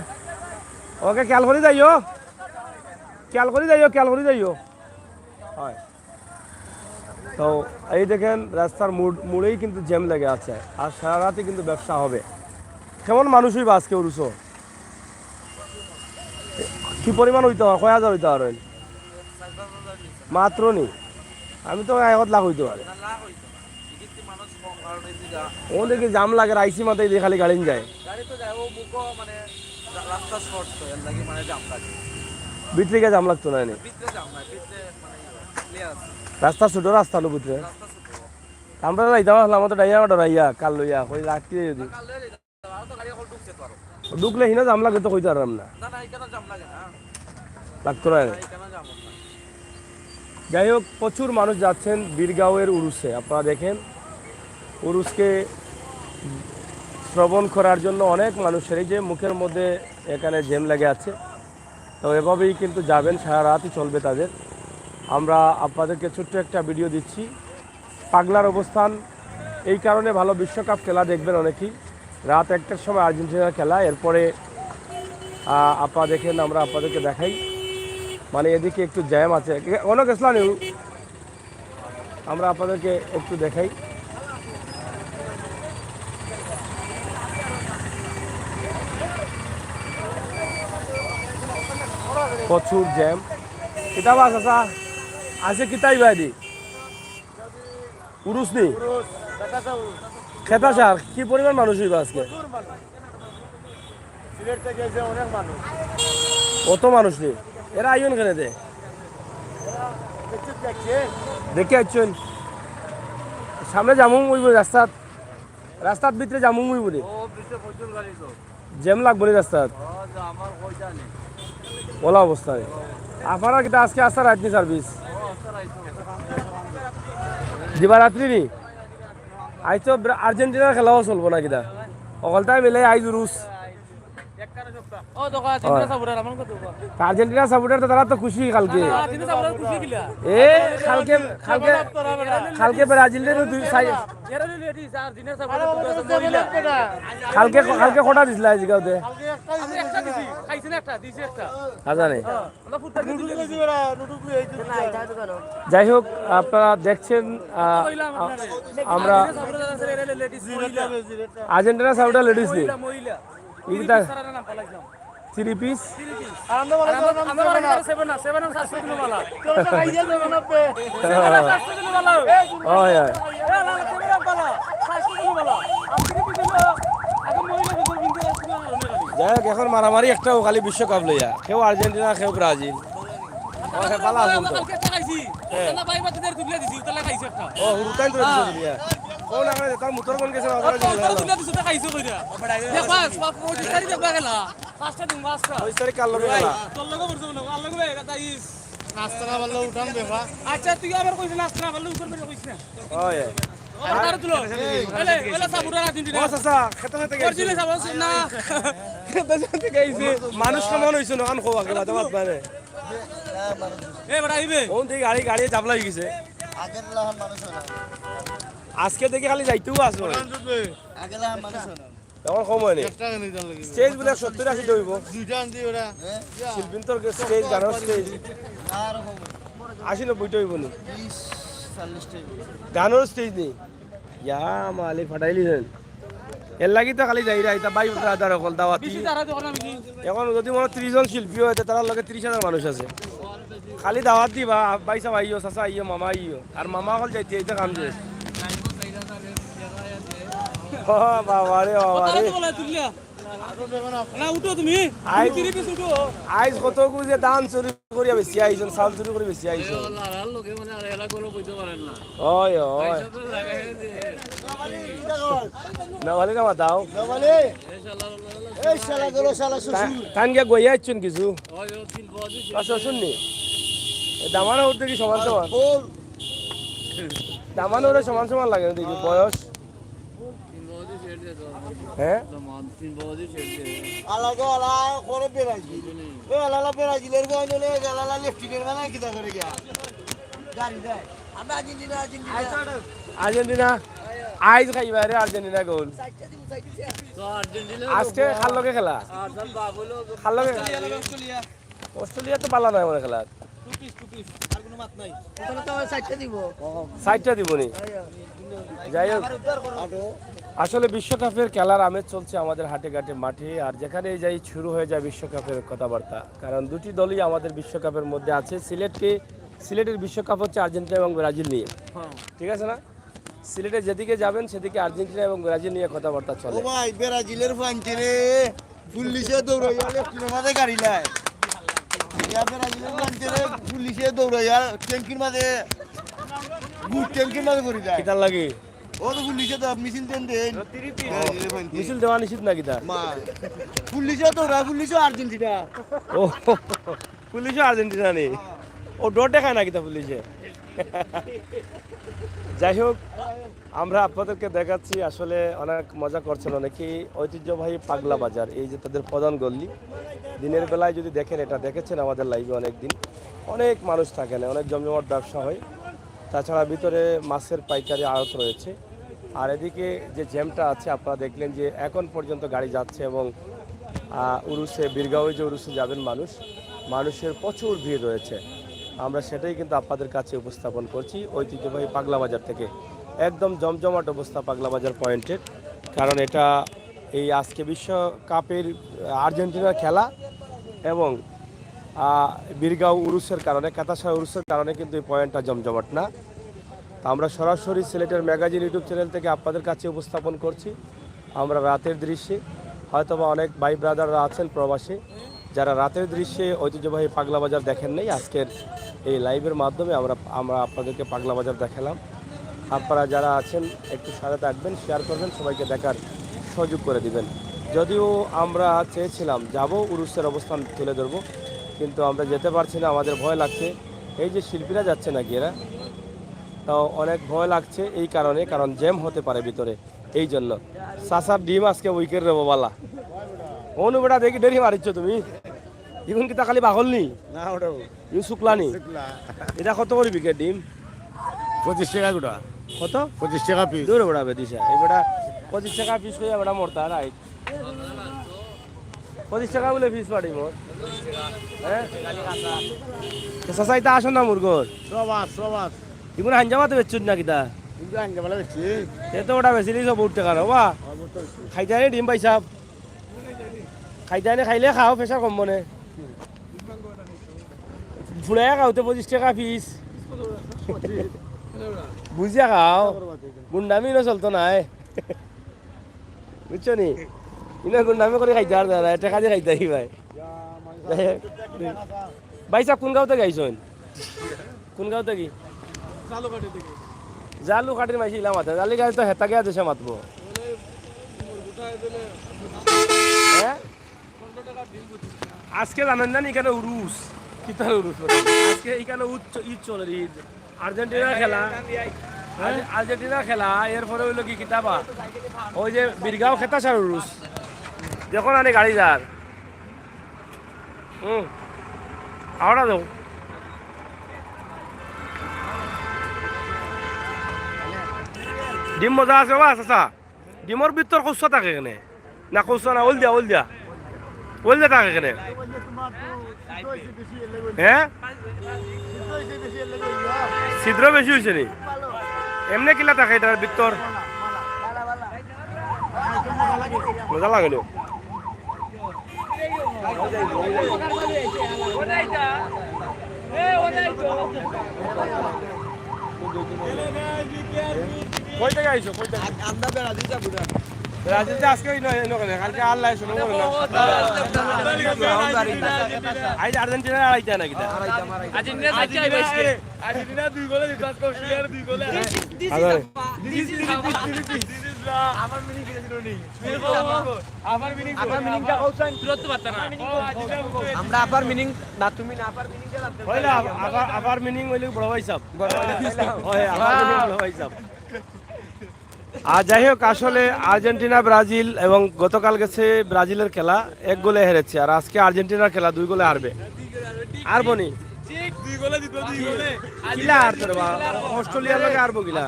S1: ওকে খেয়াল করে যাইও হয় তো এই দেখেন রাস্তার মোড়েই কিন্তু জ্যাম লেগে আছে আর সারা রাতে কিন্তু ব্যবসা হবে কেমন মানুষই বা আজকে উরুসো কি পরিমাণ হইতে হয় কয় হাজার হইতে পারেন মাত্র নি আমি তো 1 লাখ হইতে পারে ও দেখি জাম লাগে আইসি মাথায় দিয়ে খালি গাড়ি যায় ভিতরে গিয়ে জাম লাগতো না রাস্তা ছোট রাস্তা নো ভিতরে আমরা যাইতাম আসলাম তো ডাইয়া ডরাইয়া কাল লইয়া কই রাখতে যদি ঢুকলে হিনা জাম লাগে তো কইতে পারলাম না লাগতো না যাই হোক প্রচুর মানুষ যাচ্ছেন বীরগাঁওয়ের উরুসে আপনারা দেখেন উরুসকে শ্রবণ করার জন্য অনেক মানুষের এই যে মুখের মধ্যে এখানে জ্যাম লেগে আছে তো এভাবেই কিন্তু যাবেন সারা রাতই চলবে তাদের আমরা আপনাদেরকে ছোট্ট একটা ভিডিও দিচ্ছি পাগলার অবস্থান এই কারণে ভালো বিশ্বকাপ খেলা দেখবেন অনেকেই রাত 1টার সময় আর্জেন্টিনার খেলা। এরপরে আপনারা দেখেন, আমরা আপনাদেরকে দেখাই, মানে এদিকে একটু জ্যাম আছে। অনেক ইসলাম আমরা আপনাদেরকে একটু দেখাই। প্রচুর জ্যাম। কিতাব আছে আছে কিতাই বাইদি উরুস নেই খেতা সার কি পরিমাণ মানুষ হইবা আজকে? অত মানুষ নেই, এরা আইন কেন দে দেখে আসছেন সামনে জামুং হইব, রাস্তাত রাস্তার ভিতরে জামুং হইব রে, জ্যাম লাগবো নি রাস্তাত, ওলা অবস্থায়। আপনারা কিন্তু আজকে আসতে রাত্রি সার্ভিস দিবারাত্রি নি আজ তো আর্জেন্টিনার খেলাও চলবো না কিনা অকলটাই মিলে আইজ রুশ আর্জেন্টিনা সাপোর্টার তো তারা তো খুশি কালকে এ কালকে কালকে কালকে ব্রাজিলের কালকে কালকে কটা দিছিল আজকে জানে। যাই হোক, আপনারা দেখছেন আমরা আর্জেন্টিনা সাপোর্টার লেডিস নেই থ্রি পিস যাই হোক, এখন মারামারি একটাও খালি বিশ্বকাপ লইয়া, কেউ আর্জেন্টিনা কেউ ব্রাজিল। পালা আসুন তো ও হুরুতাই তো দিয়া কোন আগে তার মুতর কোন গেছে ওই তারিখ কাল লগে গেলা
S3: নাস্তা না বললে উঠান বেফা।
S2: আচ্ছা তুই আবার কইছিস নাস্তা না বললে উপর মেরে কইছিস না
S1: ওই
S2: আর তুলো এলে এলে সাবুরা রাত দিন
S1: বস আসা খেতে খেতে গেছে
S2: করছিস সাবস না
S1: খেতে খেতে গেছে মানুষ কেমন হইছে না কান খোয়া কে বাদ বাদ মানে
S2: এ বড় আইবে
S1: কোন দিকে গাড়ি গাড়ি চাপলা হই গেছে
S3: আগের লাহান মানুষ না,
S1: আজকে দেখে খালি যাইতেও আসবে
S3: আগের লাহান মানুষ না।
S1: তখন সময় নেই,
S3: একটা নিতে লাগে
S1: স্টেজ বলে 70-80 হইব
S3: দুইটা আনছি ওরা
S1: শিল্পীন তোর স্টেজ গানের স্টেজ
S3: আর হবে
S1: 80-90 হইব নি
S3: 30-40 টাইম
S1: গানের স্টেজ নেই ইয়া মালিক ফাটাইলি দেন এর লাগি তো খালি যাই রাইতা বাই ব্রাদার হল দাওয়াতি।
S2: বেশি তারা দেখো না আমি
S1: এখন যদি মনে 30 জন শিল্পী হয় তার লগে 30,000 মানুষ আছে, খালি দাওয়াত দিবা বাইসা আইও চাচা আইও মামা আইও, আর মামা হল যাইতে এইটা কাম যে ও বাবা রে বাবা রে
S2: বলে তুলিয়া না উঠো তুমি
S1: আই
S2: তিরি পিস উঠো
S1: আইজ কত যে দান চুরি করিয়া বেশি আইছেন, চাউল চুরি করে বেশি আইছেন।
S3: লারাল লোকে মানে আর এলা করে কইতে পারেন না।
S1: ওই ওই না বলে না দাও
S3: বলে এই শালা গরো শালা শ্বশুর
S1: কান গিয়া গইয়া আইছেন কিছু
S3: ওই তিন বজি
S1: আচ্ছা শুননি দামানো উঠতে কি সমান সমান
S3: বল
S1: দামানো ওরা সমান সমান লাগে না দেখি বয়স
S3: তিন বজি ছেড়ে দে তো
S1: হ্যাঁ
S3: মান তিন বজি ছেড়ে দে আলাদা আলা করে বেরাজি ওই আলাদা বেরাজিলের গয় নলে আলাদা লেফটিনের মানে কিটা করে গিয়া গাড়ি দেয় আমরা আর্জেন্টিনা
S1: আর্জেন্টিনা আইজ খাইবা রে আর্জেন্টিনা গোল
S3: তো আর্জেন্টিনা
S1: আজকে খাল লগে খেলা
S3: আর দল বাবুলো
S1: খাল লগে
S3: অস্ট্রেলিয়া
S1: অস্ট্রেলিয়া তো পালা নাই মনে খেলা
S3: টু পিস আর কোনো মাত নাই ওখানে তো 60টা দিব
S1: সাইডটা দিবনি। যাই হোক, আসলে বিশ্বকাপের খেলার আমেজ চলছে আমাদের হাটে ঘাটে মাঠে, আর যেখানে যাই শুরু হয়ে যায় বিশ্বকাপের কথাবার্তা, কারণ দুটি দলই আমাদের বিশ্বকাপের মধ্যে আছে। সিলেটের বিশ্বকাপ হচ্ছে আর্জেন্টিনা এবং ব্রাজিল নিয়ে, ঠিক আছে না? সিলেটে যেদিকে যাবেন সেদিকে আর্জেন্টিনা এবং ব্রাজিল নিয়ে কথাবার্তা চলে।
S3: ও ভাই ব্রাজিলের ফাইনতে রে পুলিশে দৌড়াইয়া লেফটিনের মাঝে গাড়ি লাই ইয়া ব্রাজিলের ফাইনতে রে পুলিশে দৌড়াইয়া ট্যাঙ্কির মাঝে গুড ট্যাঙ্কির মাঝে করে যায়
S1: কিতার লাগে
S3: ও তো পুলিশে তো মিছিল দেন দেন
S1: মিছিল দেওয়া নিষিদ্ধ না কিতা?
S3: মা পুলিশে দৌড়া পুলিশে আর্জেন্টিনা
S1: ও পুলিশও আর্জেন্টিনা নেই, ও ডর দেখায় না কিতা পুলিশে। যাই হোক, আমরা আপনাদেরকে দেখাচ্ছি, আসলে অনেক মজা করছেন অনেকেই। ঐতিহ্যবাহী পাগলা বাজার, এই যে তাদের প্রধান গল্লি, দিনের বেলায় যদি দেখেন, এটা দেখেছেন আমাদের লাইভে অনেক দিন, অনেক মানুষ থাকে না, অনেক জমজমাট ব্যবসা হয়। তাছাড়া ভিতরে মাছের পাইকারি আড়ত রয়েছে, আর এদিকে যে জ্যামটা আছে আপনারা দেখলেন যে এখন পর্যন্ত গাড়ি যাচ্ছে এবং উরুসে বীরগাঁওয়ে যে উরুসে যাবেন মানুষের প্রচুর ভিড় রয়েছে। আমরা সেটাই কিন্তু আপনাদের কাছে উপস্থাপন করছি ঐতিহ্যবাহী পাগলা বাজার থেকে। একদম জমজমাট অবস্থা পাগলা বাজার পয়েন্টের, কারণ এটা এই আজকে বিশ্বকাপের আর্জেন্টিনার খেলা এবং বীরগাঁও উরুসের কারণে, কাতাসার উরুসের কারণে কিন্তু এই পয়েন্টটা জমজমাট না। তা আমরা সরাসরি সিলেটের ম্যাগাজিন ইউটিউব চ্যানেল থেকে আপনাদের কাছে উপস্থাপন করছি আমরা রাতের দৃশ্যে। হয়তোবা অনেক ভাই ব্রাদাররা আছেন প্রবাসী, যারা রাতের দৃশ্যে ঐতিহ্যবাহী পাগলা বাজার দেখেন নাই, আজকের এই লাইভের মাধ্যমে আমরা আপনাদেরকে পাগলা বাজার দেখালাম। আপনারা যারা আছেন একটু সাথে থাকবেন, শেয়ার করবেন, সবাইকে দেখার সুযোগ করে দিবেন। যদিও আমরা চেয়েছিলাম যাব, উরুসের অবস্থান তুলে ধরবো, কিন্তু আমরা যেতে পারছি না, আমাদের ভয় লাগছে। এই যে শিল্পীরা যাচ্ছে নাকি এরা, তাও অনেক ভয় লাগছে এই কারণে, কারণ জ্যাম হতে পারে ভিতরে, এই জন্য। সাসার ডিম আজকে উইকেট রেবো বালা অনু বেটা দেখি ডেরি মারিচ্ছ তুমি, এখন কি তা খালি বাহল নি
S3: না ওটা
S1: ইউ শুক্লানি। এটা কত করে উইকেট ডিম?
S3: 25 টাকা গোটা।
S1: কত?
S3: 25 টাকা পিস।
S1: দূরে বেড়া বেদিসা এই বেটা 25 টাকা পিস হয়ে বেটা মরতা রাইট। 25 টাকা বলে পিস পাড়ি মোর। হ্যাঁ সাসা ইতা আসন না মুরগর
S3: সবাস
S1: ইগুন হাঞ্জামাতে বেচুন না কিতা
S3: কিন্তু আঙ্গে বলা বেশি।
S1: এ তো ওটা বেশি সব উঠ টাকা বা খাইতে ডিম পাইছাব খাইতে খাইলে খাও, প্রেশার কম মনে ফুলাই খাওতে 25 টাকা পিস বুঝিয়া খাও, গুন্ডামি না চলতো নাই বুঝছো নি, ইনা গুন্ডামি করে খাইতে আর দাদা টাকা দিয়ে খাইতে ভাই। ভাই সাহেব কোন গাঁওতে গাইছেন? কোন গাঁওতে কি? জালু কাটির মাইছি ইলা মাথা জালি গাড়ি তো হেতা গিয়া দেশে মাতবো। হ্যাঁ আজকে জানেন না এখানে উরুস, কিতার উরুস আজকে এখানে ঈদ চলে, ঈদ আর্জেন্টিনার খেলা, আর্জেন্টিনার খেলা। এরপরে হইলো কি কিতাবা ওই যে বীরগাঁও খেতাসার উরুস, যখন আনে গাড়ি যার আওড়া দাও। ডিম মজা আছে বা চাচা, ডিমর ভিতর কৌশা থাকে এখানে না? কৌশা না, ওল দিয়া থাকে এখানে। হ্যাঁ ছিদ্র বেশি হয়েছে নি? এমনি কিলা থাকে এটার ভিতর? মজা লাগলো। কই থেকে আইছো? কই থেকে?
S3: আমরা বেড়াতে যাব না।
S1: রাজনীতি আজকে কালকে আল্লাহ শুনো আইজ আর্জেন্টিনা আড়াইটা নাকি?
S2: আর্জেন্টিনা 2 গোলে দিতে আজকে অস্ট্রেলিয়ার 2 গোলে।
S3: আমরা আবার মিনিং না, তুমি না আবার মিনিং
S1: আবার মিনিং হইলে বড় ভাই সাহেব, আবার মিনিং বড় ভাই সাহেব। আর যাই হোক, আসলে আর্জেন্টিনা ব্রাজিল এবং গতকাল গেছে ব্রাজিলের খেলা 1 গোলে হেরেছে, আর আজকে আর্জেন্টিনার খেলা 2 গোলে হারবে। হারবো নি? কিলা হারতে রে বা অস্ট্রেলিয়ার লগে হারবো কিলা?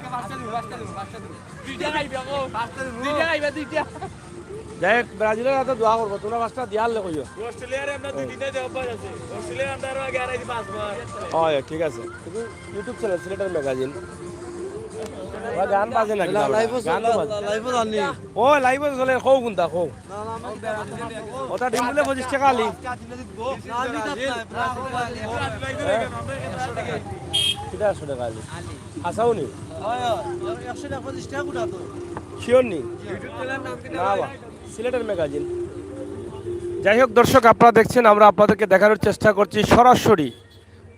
S1: যাই হোক, ব্রাজিলের হাতে দোয়া করবো, তোমরা 5টা দিয়ার লে কইও। হয় ঠিক আছে, ইউটিউব চ্যানেল সিলেটের ম্যাগাজিন গান বাজে নাকি? ও লাইভ চলে কৌ কোনটা কৌ ওটা ডিম বলে 25 টাকা আলি কিটা 100 টাকা আলি আসাও নি শিওর নি না বা সিলেটের ম্যাগাজিন। যাই হোক দর্শক, আপনারা দেখছেন, আমরা আপনাদেরকে দেখানোর চেষ্টা করছি সরাসরি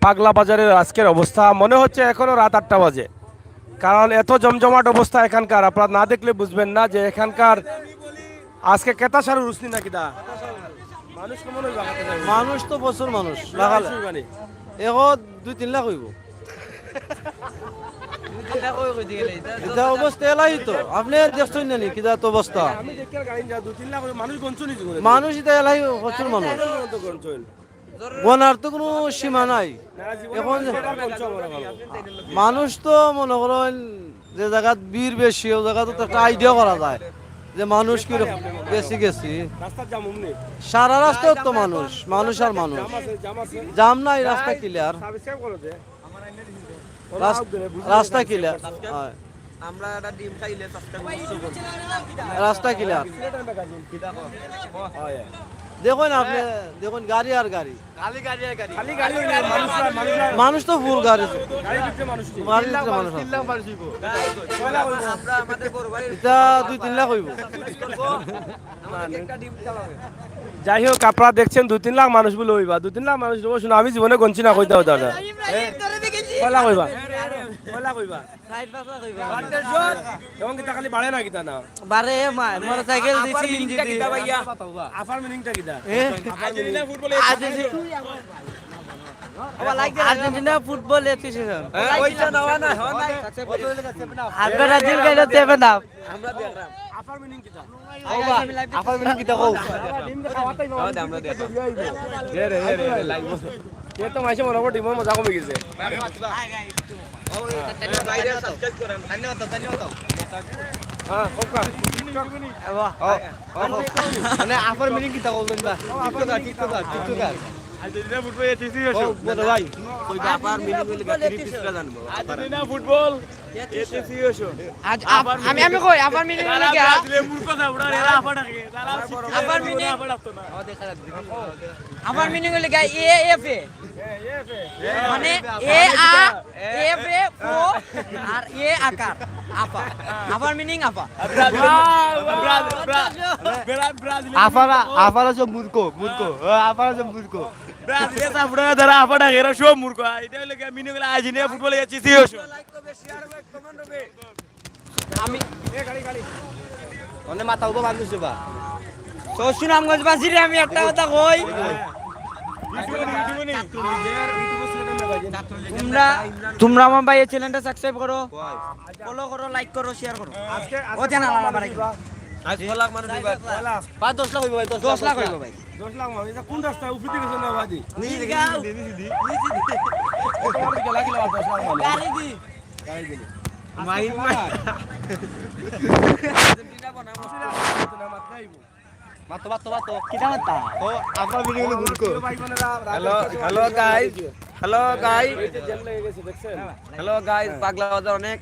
S1: পাগলা বাজারের আজকের অবস্থা। মনে হচ্ছে এখনো রাত 8টা বাজে, কারণ এত জমজমাট অবস্থা এখানকার। আপনারা না দেখলে বুঝবেন না যে এখানকার আজকে কেতা সারু রুসনি নাকি দা মানুষ কেমন হইবা?
S4: মানুষ তো প্রচুর মানুষ লাগালে এগো 2-3 লাখ হইব। এটা অবস্থা এলাই তো আপনি দেখছেন না নি কিটা তো অবস্থা।
S1: আমি দেখি গাড়ি যা 2-3 লাখ মানুষ গঞ্চনি করে
S4: মানুষ এটা এলাই প্রচুর মানুষ, গনার তো কোনো সীমা নাই। এখন মানুষ তো মনে করেন যে জায়গা ভিড় বেশি ও জায়গা তো একটা আইডিয়া করা যায় যে মানুষ কি বেশি গেছি
S1: রাস্তার জাম অমনি
S4: সারা রাস্তায় তো মানুষ মানুষ আর মানুষ
S1: জাম আছে
S4: জাম নাই রাস্তা ক্লিয়ার
S1: সাবস্ক্রাইব করো যে
S4: রাস্তা ক্লিয়ার
S3: আমরা একটা ডিম খাইলে
S4: রাস্তা ক্লিয়ার দেখুন আপনি দেখুন গাড়ি আর গাড়ি
S3: খালি গাড়ি আর গাড়ি
S1: খালি গাড়ি হইলে মানুষ নাই, মানুষ নাই।
S4: মানুষ তো ফুল গাড়ি
S1: গাড়ি ভিতরে মানুষ নেই।
S4: গাড়ির ভিতরে মানুষ আছে।
S1: কয়লা হইবো?
S3: আমরা আমাদের বড় ভাই
S4: এটা 2-3 লাখ হইব
S3: একটা ডিম চালাবে
S1: যাই হোক আপনারা দেখছেন 2-3 লাখ মানুষ বলে হইবা 2-3 লাখ মানুষ হইব শুনে আমি জীবনে গঞ্চি না কইতে হতো কয়লা কইবা কয়লা কইবা এবং কিতা খালি বাড়ে না কিতা না
S4: বারে মোটরসাইকেল দিছি ইঞ্জিন দি
S1: আফার মিনিংটা কিতা
S4: আর্জেন্টিনা ফুটবল অ্যাসোসিয়েশন
S3: ওইটা নাও না হয়
S4: আপনারা দিল গাইলো দেবে না
S1: আফার মিনিং কিতা
S4: আফার মিনিং কিটা কও
S1: এ তো মাইছে মনে করো টিমের মজা কমে গেছে
S3: বাইরে সাবস্ক্রাইব করেন ধন্যবাদ
S1: হ্যাঁ কোকা
S4: মানে আফার মিনিং কিটা কও লইবা টিকটকার
S1: আর্জেন্টিনা ফুটবল এটিসি হইছো
S4: বড় ভাই
S3: ওই ব্যাপার মিনিং হইলে গাড়ি পিছরা জানবো
S1: আর্জেন্টিনা ফুটবল এটিসি হইছো
S5: আজ আমি আমি কই আবার মিনিং লাগে
S1: মূর্খ সাবড়া এরা আফা ডাকে তারা
S5: আবার মিনিং
S1: আফা ডাকতো না
S5: আবার মিনিং লাগে এ এফ এ মানে এ আ এফ এ ও আর এ আকার আপা আবার মিনিং আপা
S4: আফারা সব মূর্খ আফারা সব মূর্খ
S1: ব্রাজিলের সাবড়া যারা আফা ডাকে এরা সব মূর্খ এটা হলো মিনিং হলো আর্জেন্টিনা ফুটবল এটিসি হইছো
S5: আমি
S4: মানে মাথাও তো বান্ধুছে বা
S5: তো সুনামগঞ্জ বাসীরে আমি একটা কথা কই তোমরা তোমরা আমার ভাই চ্যানেলটা সাবস্ক্রাইব করো ফলো করো লাইক করো শেয়ার করো ও চ্যানেল আলাদা রাখো
S3: আজ 6 লাখ মানুষ দিবা
S4: 5-10 লাখ হইব ভাই
S5: 10 লাখ হইব ভাই
S1: 10 লাখ মানে এটা কোন রাস্তা উপরে দিকে না বাদি
S5: গাড়ি দি
S4: মাতো
S5: কিটা মাত্তা
S4: ও আফার মিনিং হলো মূর্খ
S3: হ্যালো গাইস হ্যালো গাইস পাগলা বাজার অনেক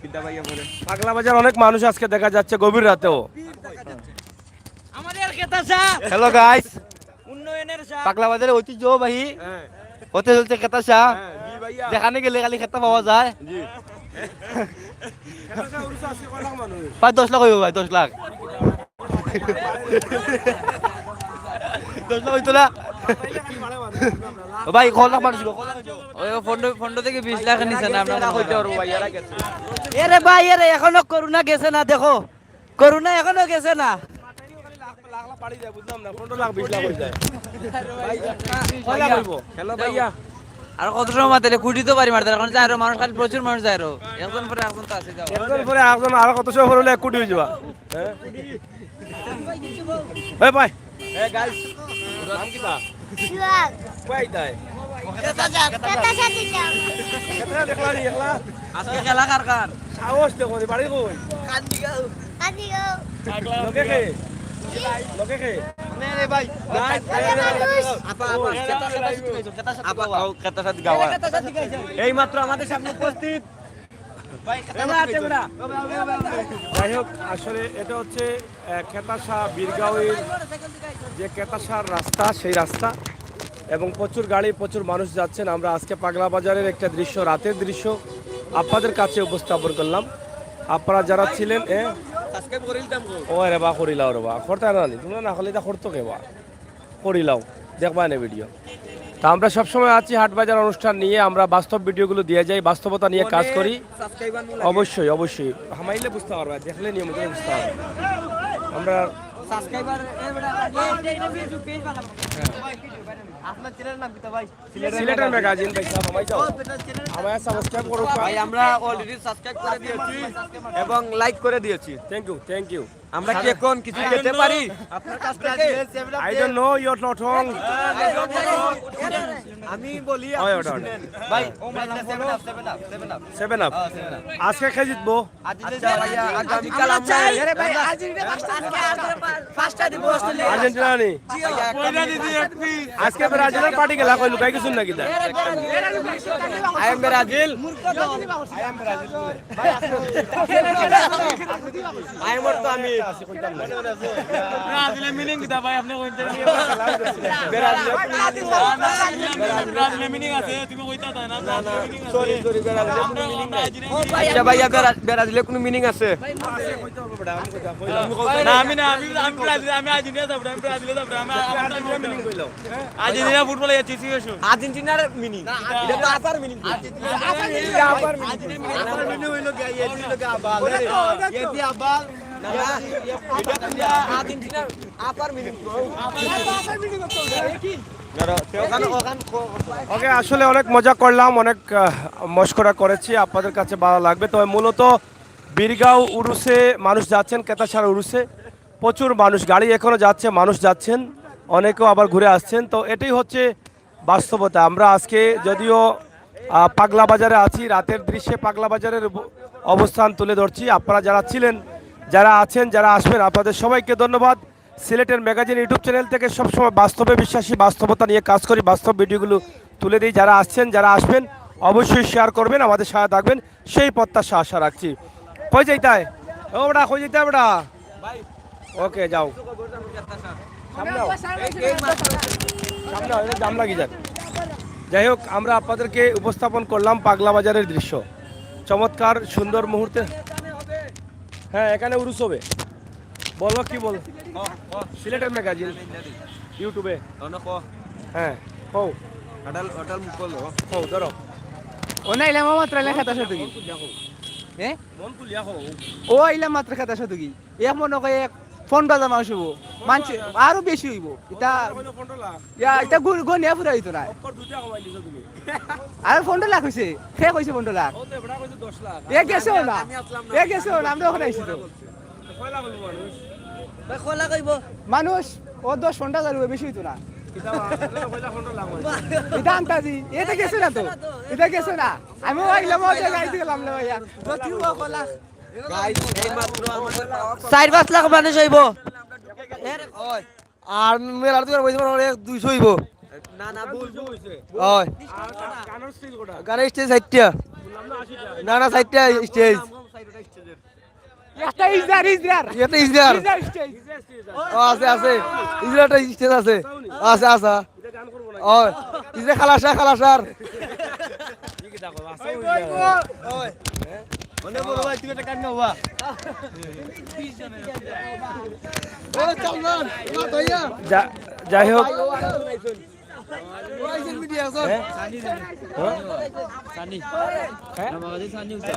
S3: কিটা ভাইয়া বলে
S1: পাগলা বাজার অনেক মানুষ আজকে দেখা যাচ্ছে গভীর রাতেও
S5: আমাদের কেতাসা
S3: হ্যালো গাইস
S5: উন্নয়নের সা
S4: পাগলা বাজারে ঐতিহ্যবাহী হতে চলছে কেতাসা যেখানে গেলে খালি খেতা পাওয়া যায় 5-10 লাখ হইব ভাই 10 লাখ 10 লাখ হইতো না ভাই কত লাখ মানুষ
S5: ওই ফন্ড থেকে 20 লাখ নিছে না আমরা
S3: কইতে পারবো ভাই এরা গেছে
S5: এরে ভাই এরে এখনো করোনা গেছে না দেখো করোনা এখনো গেছে না
S3: হ্যালো ভাইয়া
S5: আর কত সময় মাতালে কুটি তো পারি মারতে এখন যায় মানুষ খালি প্রচুর মানুষ যায় একজন পরে একজন তো আছে যাও
S1: একজন পরে একজন আর কত সময় হলে 1 কোটি হয়ে যাবা হ্যাঁ ভাই এ গাইস নাম কি তা কই তাই কেতরা দেখলা নি একলা
S5: আজকে খেলা কার কার
S1: সাহস দেখো রে বাড়ি কই লোকে কে লোকে কে
S4: রে ভাই
S3: এই মাত্র আমাদের সামনে উপস্থিত
S1: যাই হোক আসলে এটা হচ্ছে কেতাসা বীরগাঁওয়ের যে কেতাসার রাস্তা সেই রাস্তা এবং প্রচুর গাড়ি প্রচুর মানুষ যাচ্ছেন আমরা আজকে পাগলা বাজারের একটা দৃশ্য রাতের দৃশ্য আপনাদের কাছে উপস্থাপন করলাম আপনারা যারা ছিলেন ও রে বা করিলাও রে বা করতে না তোমরা না করলে এটা করতো কে বা করিলাও দেখবা না ভিডিও তা আমরা সবসময় আছি হাটবাজার অনুষ্ঠান নিয়ে আমরা বাস্তব ভিডিওগুলো দিয়ে যাই বাস্তবতা নিয়ে কাজ করি অবশ্যই অবশ্যই হামাইলে বুঝতে পারবা দেখলে নিয়মিত বুঝতে পারবা আমরা
S5: সাবস্ক্রাইবার
S4: আপনার চ্যানেলের নাম কি তো ভাই?
S1: সিলেটের ম্যাগাজিন ভাই সাহেব আমায় যাও আমায় সাবস্ক্রাইব করো
S4: ভাই আমরা অলরেডি সাবস্ক্রাইব করে দিয়েছি এবং লাইক করে দিয়েছি।
S1: থ্যাংক ইউ
S4: আমরা কি এখন কিছু খেতে পারি আপনার কাছ থেকে?
S1: I don't know you are not wrong
S4: আমি বলি
S1: ওই ওটা
S4: ভাই
S1: 7 আপ আজকে খেয়ে জিতবো
S4: আচ্ছা ভাইয়া আগামীকাল আমরা
S1: আর্জেন্টিনা নি আজকে ব্রাজিলের পার্টি গেলা কই লুকাই কিছু নাকি দা
S4: I am Brazil I am তো আমি
S6: ব্রাজিলের মিনিং কি দা ভাই আপনি কইতে ব্রাজিলের মিনিং আছে তুমি কইতা তা না
S4: সরি আচ্ছা ভাইয়া ব্রাজিলের কোনো মিনিং আছে?
S6: না আমি ব্রাজিল আমি আর্জেন্টিনা যাব আমি ব্রাজিলে যাব আমি মিনিং কইলাম আর্জেন্টিনা ফুটবলে যাচ্ছি সিরিয়াসলি
S4: আর্জেন্টিনার মিনিং এটা তো আপার মিনিং আপার মিনিং হইলো কি আবাল এটি আবাল না আর্জেন্টিনার আপার মিনিং
S1: ওকে আসলে অনেক মজা করলাম অনেক মস্করা করেছি আপনাদের কাছে ভালো লাগবে তবে মূলত বীরগাঁও উরুসে মানুষ যাচ্ছেন কেতাসার উরুসে প্রচুর মানুষ গাড়ি এখনো যাচ্ছে মানুষ যাচ্ছেন অনেকেও আবার ঘুরে আসছেন তো এটাই হচ্ছে বাস্তবতা আমরা আজকে যদিও পাগলা বাজারে আছি রাতের দৃশ্যে পাগলা বাজারের অবস্থান তুলে ধরছি আপনারা যারা ছিলেন যারা আছেন যারা আসবেন আপনাদের সবাইকে ধন্যবাদ সিলেটের ম্যাগাজিন ইউটিউব চ্যানেল থেকে সবসময় বাস্তবে বিশ্বাসী বাস্তবতা নিয়ে কাজ করি বাস্তব ভিডিওগুলো তুলে দিই যারা আসছেন যারা আসবেন অবশ্যই শেয়ার করবেন আমাদের সাথে থাকবেন সেই প্রত্যাশা আশা রাখছি কই যাইতায় ও বড়া কই যাইতায় বড়া ওকে যাও সামনে হয় জাম লাগি যাক যাই হোক আমরা আপনাদেরকে উপস্থাপন করলাম পাগলা বাজারের দৃশ্য চমৎকার সুন্দর মুহূর্তে হ্যাঁ এখানে উরুস হবে বলো কি বল সিলেটের ম্যাগাজিন ইউটিউবে হ্যাঁ হও হও ধরো
S5: ও না ইলাম মাত্র লেখা তাছে তুই হ্যাঁ
S1: মন তুলিয়া হও
S5: ও ইলাম মাত্র লেখা তাছে তুই এক মনে কয় এক ফোন বাজা মাস হইব মানছে আরো বেশি হইব এটা এটা গনিয়া ফুরা হইতো না আর ফোনটা লাখ হইছে সে কইছে ফোনটা লাখ এ গেছে না আমরা ওখানে আইছি তো মানুষ ও 10 ঘন্টা যাবে বেশি হইতো না এটা আন্তাজি এটা গেছে না তো এটা গেছে না আমি আইলাম ওই গাড়িতে গেলাম না ভাইয়া তুই ও কলা
S4: গাইস এই মাত্র আমাদের
S5: 4-5 লাখ মানুষ হইব
S4: আর মেলার তো বইছে মানে 200 হইব না ভুল হইছে ওই
S1: কানের স্টিল কোটা
S4: গানের স্টেজ 60টা না 60টা স্টেজ
S5: একটা ইজার
S4: এটা ইজরার আছে ইজরারটা স্টেজ আছে আছে ওই ইজরা খালাসার
S1: কি দেখো আছে
S4: ওই মনে বলো ভাই তুমি একটা কাট নাও বা ওই চল না ভাইয়া
S1: যাই হোক
S4: ওয়াইজের মিডিয়া আছে
S6: সানি
S1: হ্যাঁ?
S6: আমাদের সানি উঠা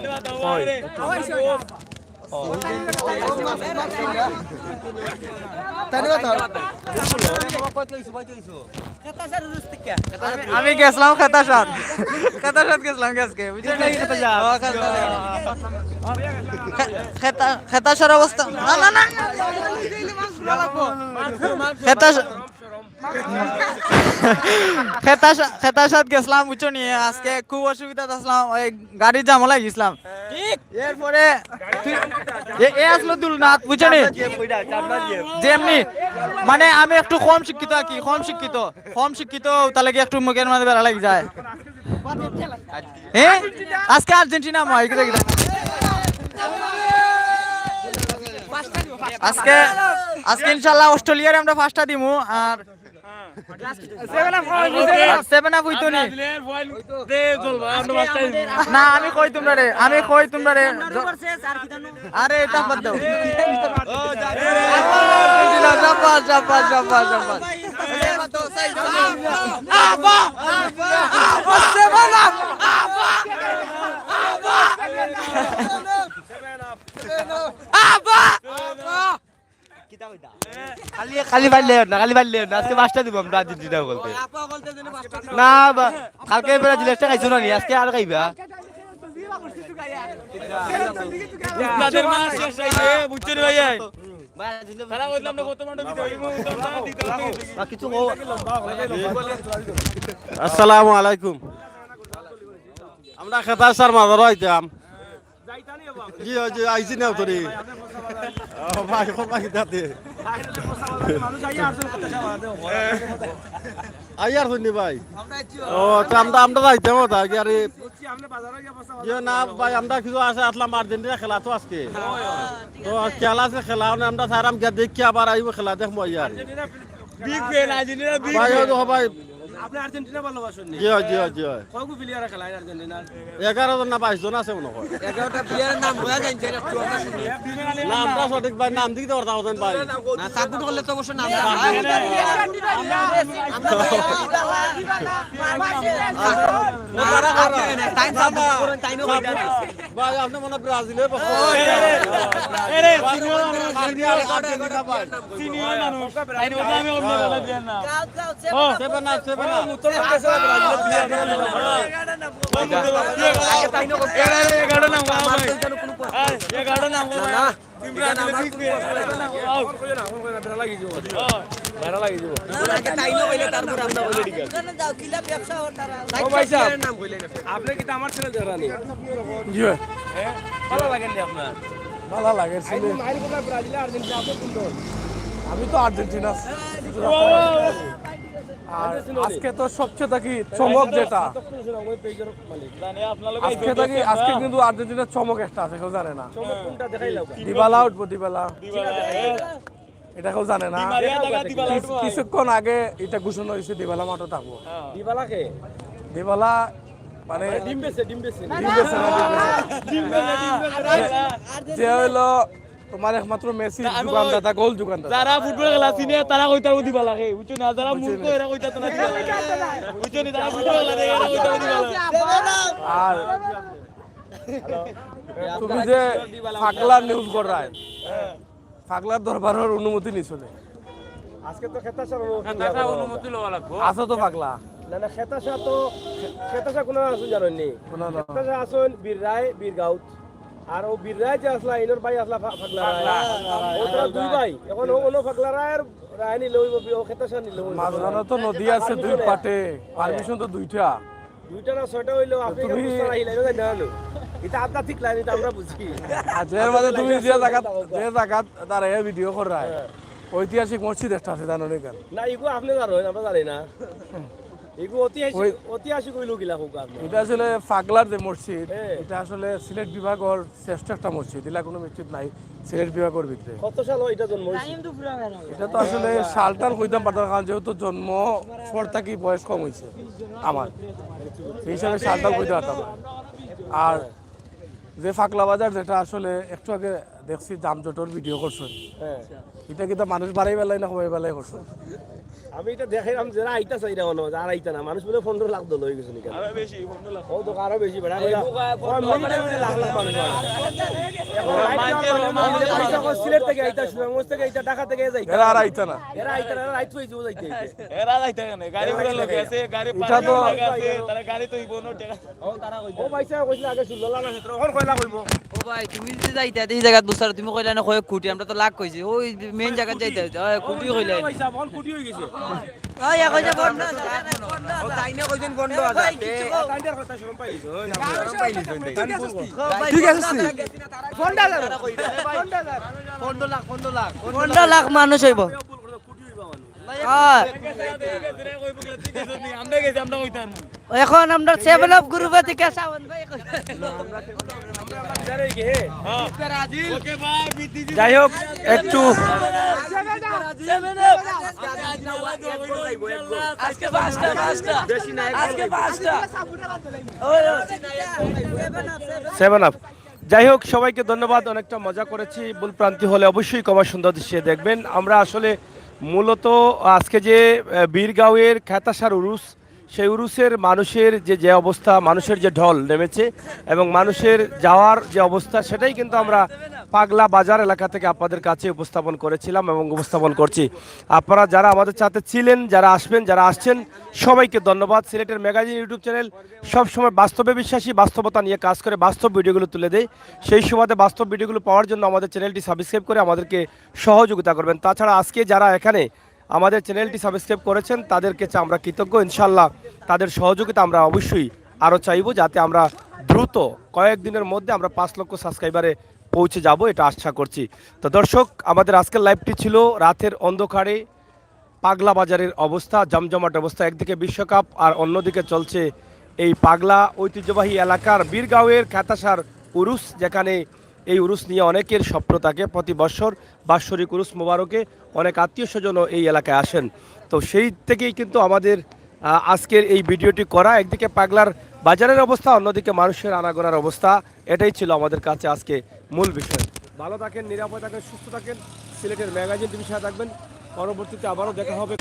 S5: আমি গেছিলাম খেতাসাত গেছিলাম আজকে বুঝছেন খেতাসার অবস্থা না খেতাসাত গেছিলাম বুঝছো নি আজকে খুব অসুবিধা আসলাম ওই গাড়ি জাম লাগিয়েছিলাম এরপরে এ আসলো দুলনাথ বুঝছো নি যেমনি মানে আমি একটু কম শিক্ষিত আর কি কম শিক্ষিত তাহলে কি একটু মুখের মধ্যে বেড়া লাগি যায় হ্যাঁ আজকে আর্জেন্টিনা আজকে ইনশাআল্লাহ অস্ট্রেলিয়ার আমরা ফার্স্টটা দিমু আর 7 আপ হইতো নি না আমি কই তোমরা রে আরে এটা বাদ দাও
S4: খালি পারলে না আজকে 5টা দিব আমরা আর্জেন্টিনা বলতে না কালকে ব্রাজিল একটা খাইছো না নি আজকে আর খাইবা
S6: তাদের মাস শেষ হইছে বুঝছেন ভাই তারা কইলাম না কত মান্ড দিতে হইব
S4: কিছু
S7: আসসালামু আলাইকুম আমরা খেতা সার মাদার আইতাম জি জি আইছি না তোরি ভাই কোন বাকি দাতে আইয়ার শুনি ভাই ও তো আমরা যাইতাম ওটা কি আরে না ভাই আমরা কিছু আছে আসলাম আর্জেন্টিনা খেলা তো আজকে তো খেলা আছে খেলা আমরা সারাম গিয়ে দেখি আবার আইব খেলা দেখবো ইয়ার
S6: বিগ ফ্যান আর্জেন্টিনা বিগ
S7: ভাই ও ভাই
S1: আপনি আর্জেন্টিনা ভালোবাসেন নি?
S7: জি জি জি
S1: কয়গু প্লেয়ার খেলায় আর্জেন্টিনার?
S7: 11 জন না 22 জন আছে মনে হয়
S2: 11টা প্লেয়ারের নাম বলা যায় না একটু আমরা শুনি
S7: নামটা সঠিক ভাই নাম দিতে পারতাম ভাই
S2: না সাপোর্ট করলে তো অবশ্য নাম
S7: ভাই আপনি মনে ব্রাজিলে
S6: আরে সিনিয়র মানুষ আইন ওটা আমি অন্য বলা দেন না
S7: সেভেন আপ
S6: এগারো নাম এগারো নাম না
S1: আপনি কি আমার ছেলে দেখানি?
S6: ভালো লাগেনি আপনার
S1: ভালো লাগে ব্রাজিল আর্জেন্টিনা আপনি কোন দল?
S8: আমি তো আর্জেন্টিনা আর আজকে তো সবচেয়ে থাকি চমক যেটা আজকে কিন্তু আর্জেন্টিনার চমক একটা আছে কেউ জানে না দিবালা উঠবো দিবালা এটা কেউ জানে না কিছুক্ষণ আগে এটা ঘোষণা হয়েছে দিবালা মাঠে থাকবো
S1: দিবালাকে
S8: দিবালা মানে
S1: ডিম বেছে
S8: যে হইলো তোমার একমাত্র মেসি যোগানদাতা গোল যোগানদাতা
S6: যারা ফুটবল খেলা চিনে তারা কইতা দিবা লাগে বুঝছো না যারা মূর্খ এরা কইতা তো না দিবা লাগে বুঝছো না যারা ফুটবল খেলা দেখে এরা কইতা দিবা লাগে
S8: আর তুমি যে ফাগলার নিউজ করায় ফাগলার দরবারের অনুমতি নিছলে
S1: আজকে তো খেতাশা
S6: অনুমতি লওয়া লাগবো
S8: আছো তো ফাগলা
S1: না খেতাশা কোনো আসুন জানেন নি খেতাশা আসুন বীর রায় বীর গাউত আর ও বীর রায় যে আসলা ইনোর ভাই আসলা ফাগলা রায় ওটা দুই ভাই এখন ওনো ফাগলা রায়ের রায় নিলে ও খেতাশা নিলে
S8: মাঝখানে তো নদী আছে দুই পাটে পারমিশন তো দুইটা
S1: না ছয়টা হইলো আপনি জানো এটা আপনার ঠিক লাইন এটা আমরা বুঝি
S8: আজের মাঝে তুমি যে জায়গা দাঁড়ায় ভিডিও করায় ঐতিহাসিক মসজিদ একটা আছে জানো নি কেন
S1: না এগুলো আপনি জানো আমরা জানি না এগুলো ঐতিহাসিক হইলো গিলা হোক আপনি
S8: এটা আসলে ফাগলার যে মসজিদ এটা আসলে সিলেট বিভাগের শ্রেষ্ঠ একটা মসজিদ এটা কোনো মসজিদ নাই সিলেট বিভাগের ভিতরে
S1: কত সাল এটা জন্ম
S8: এটা তো আসলে সালটাল কইতাম পারতাম কারণ যেহেতু জন্ম পর থাকি বয়স কম হয়েছে আমার সেই হিসাবে সালটাল কইতে পারতাম না। আর যে ফাকলা বাজার যেটা আসলে একটু আগে দেখছি জামজটর ভিডিও করছেন এটা কিন্তু মানুষ বাড়াই বেলায় না কমাই বেলায় করছেন
S1: আমি এটা দেখাইলাম যারা আইতা চাই না যারা আইতা না মানুষ বলে 15 লাখ দল হয়ে গেছে নাকি আরো বেশি 15 লাখ ও তো আরো বেশি বেড়া লাখ লাখ মানুষ সিলেট থেকে আইতা সুনামগঞ্জ থেকে আইতা ঢাকা থেকে যাইতা
S8: এরা আর আইতা না
S1: এরা আইতা না রাইত হইছে যাইতে
S6: এরা যাইতে কেন গাড়ি ঘোড়া লাগে আছে গাড়ি
S8: এটা তো
S6: আছে তারা গাড়ি তো ইবনো টাকা
S1: ও তারা কইছে ও ভাইসা কইছিল আগে সুল্লা না ক্ষেত্র ওর কয়লা কইবো
S5: ও ভাই তুমি যে যাইতা এই জায়গাত বুঝছার তুমি কইলা না কয় কোটি আমরা তো লাখ কইছি ওই মেইন জায়গাত যাইতা ওই কোটি কইলা
S1: ভাইসা বল কোটি হই গেছে
S5: ওই কইছে বন্ধ
S2: ও তাইনে কইছেন বন্ধ আছে
S1: কান্ডার কথা শুন পাইছো
S8: ঠিক আছে
S5: পনেরো লাখ মানুষ হইব
S6: আমরা গেছি আমরা কইতাম
S5: এখন আমরা 7 আপ গ্রুপে থেকে সাবন ভাই
S6: ওকে ভাই বিটি
S1: যাই হোক একটু
S6: আজকে পাঁচটা বেশি না আজকে পাঁচটা
S1: 7 আপ যাই হোক সবাইকে ধন্যবাদ অনেকটা মজা করেছি ভুল প্রান্তি হলে অবশ্যই কমা সুন্দর দৃশ্যে দেখবেন আমরা আসলে মূলত আজকে যে বীরগাঁওয়ের খেতাসার উরুস সেই উরুসের মানুষের যে অবস্থা, মানুষের যে ঢল নেমেছে এবং মানুষের যাওয়ার যে অবস্থা, সেটাই কিন্তু আমরা পাগলা বাজার এলাকা থেকে আপনাদের কাছে উপস্থাপন করেছিলাম এবং উপস্থাপন করছি। আপনারা যারা আমাদের সাথে ছিলেন, যারা আসবেন, যারা আসছেন, সবাইকে ধন্যবাদ। সিলেটের ম্যাগাজিন ইউটিউব চ্যানেল সবসময় বাস্তবে বিশ্বাসী, বাস্তবতা নিয়ে কাজ করে বাস্তব ভিডিওগুলো তুলে দেয়। সেই সুবাদে বাস্তব ভিডিওগুলো পাওয়ার জন্য আমাদের চ্যানেলটি সাবস্ক্রাইব করে আমাদেরকে সহযোগিতা করবেন। তাছাড়া আজকে যারা এখানে আমাদের চ্যানেলটি সাবস্ক্রাইব করেছেন তাদেরকে আমরা কৃতজ্ঞ। ইনশাল্লাহ তাদের সহযোগিতা আমরা অবশ্যই আরও চাইব, যাতে আমরা দ্রুত কয়েকদিনের মধ্যে আমরা 5 লক্ষ সাবস্ক্রাইবারে পৌঁছে যাব, এটা আশা করছি। তো দর্শক, আমাদের আজকের লাইভটি ছিল রাতের অন্ধকারে পাগলা বাজারের অবস্থা, জমজমাট অবস্থা। একদিকে বিশ্বকাপ আর অন্যদিকে চলছে এই পাগলা ঐতিহ্যবাহী এলাকার বীরগাঁওয়ের খ্যাতাসার উরুস, যেখানে এই উরুস নিয়ে অনেকের স্বপ্ন থাকে। প্রতি বছর বাৎসরিক উরুস মোবারকে অনেক আত্মীয় স্বজনও এই এলাকায় আসেন। তো সেই থেকেই কিন্তু আমাদের আজকের এই ভিডিওটি করা। একদিকে পাগলার বাজারের অবস্থা, অন্যদিকে মানুষের আনাগোনার অবস্থা, এটাই ছিল আমাদের কাছে আজকে মূল বিষয়। ভালো থাকেন, নিরাপদ থাকেন, সুস্থ থাকেন। সিলেটের ম্যাগাজিন টিভির সাথে থাকবেন। পরবর্তীতে আবারও দেখা হবে।